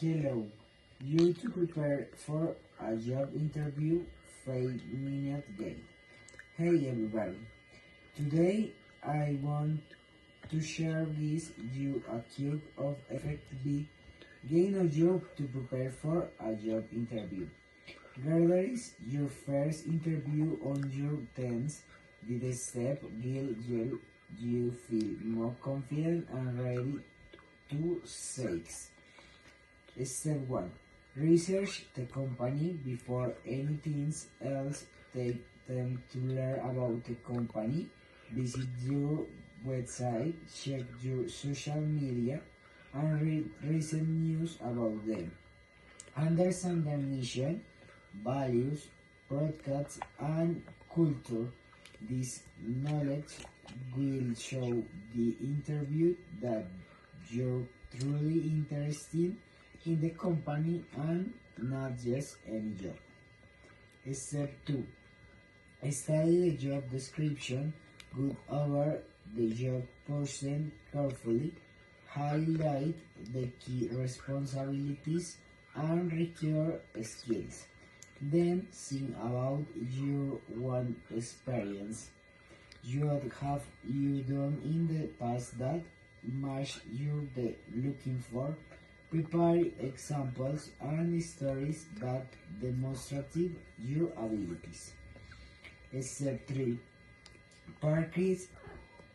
Hello. You to prepare for a job interview 5-minute guide. Hey everybody. Today I want to share with you a cube of effective gain a job to prepare for a job interview. Whether is your first interview on your tenth, this step will help you feel more confident and ready to succeed. Step 1. Research the company before anything else. Take time to learn about the company. Visit your website, check your social media, and read recent news about them. Understand their mission, values, products, and culture. This knowledge will show the interview that you're truly interested in the company and not just any job. Step 2. Study the job description. Go over the job posting carefully. Highlight the key responsibilities and required skills. Then think about your own experience. What have you done in the past that match you're looking for? Prepare examples and stories that demonstrate your abilities. Step 3. Practice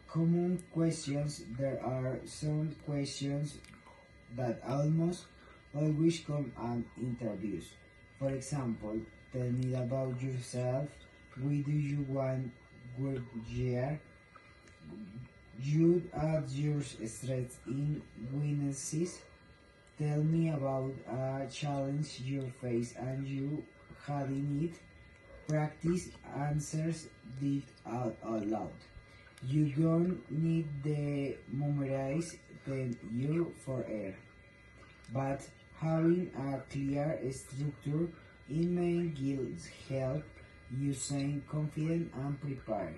common questions. There are some questions that almost always come on interviews. For example, tell me about yourself. Why do you want work here? You add your strengths and weaknesses. Tell me about a challenge you face and you had in it. Practice answers it out loud. You don't need to memorize them you for air, but having a clear structure in main skills help you stay confident and prepared.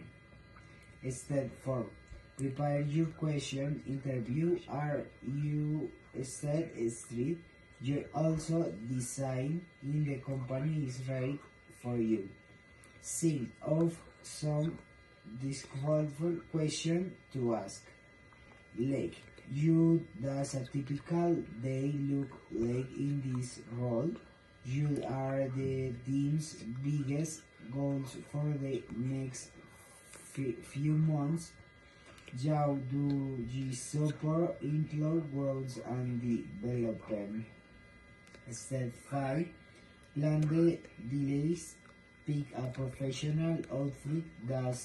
Step 4. Prepare your question interview. Are you set straight? You also design in the company is right for you. Think of some disqualified question to ask. Like, you does a typical day look like in this role? You are the team's biggest goals for the next few months. How do you support employee growth and development? Step 5. Plan the delays. Pick a professional outfit that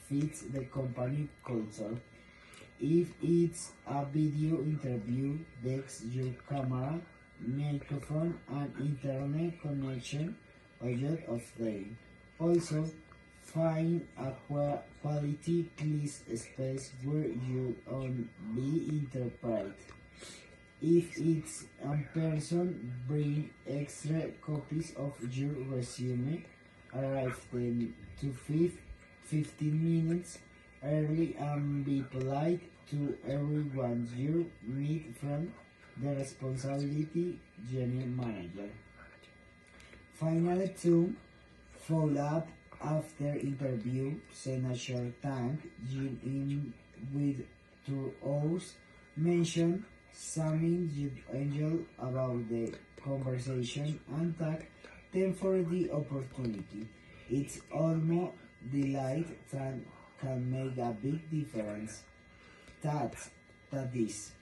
fits the company culture. If it's a video interview, text your camera, microphone, and internet connection ahead of time. Also, find a quality clean space where you be interpreted. If it's in person, bring extra copies of your resume. Arrive 10 to 15 minutes early and be polite to everyone you meet, from the responsibility general manager. Finally, 2. Follow up after interview. Send a short thank you in with 2 hours. Mention something you enjoyed about the conversation and thank them for the opportunity. It's almost delight that can make a big difference. That that is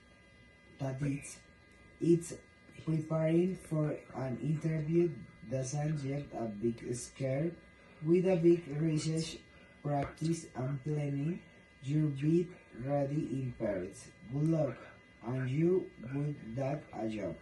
that it's preparing for an interview doesn't get a big scare. With a big research, practice and planning, you'll be ready in Paris. Good luck, and you would that a job.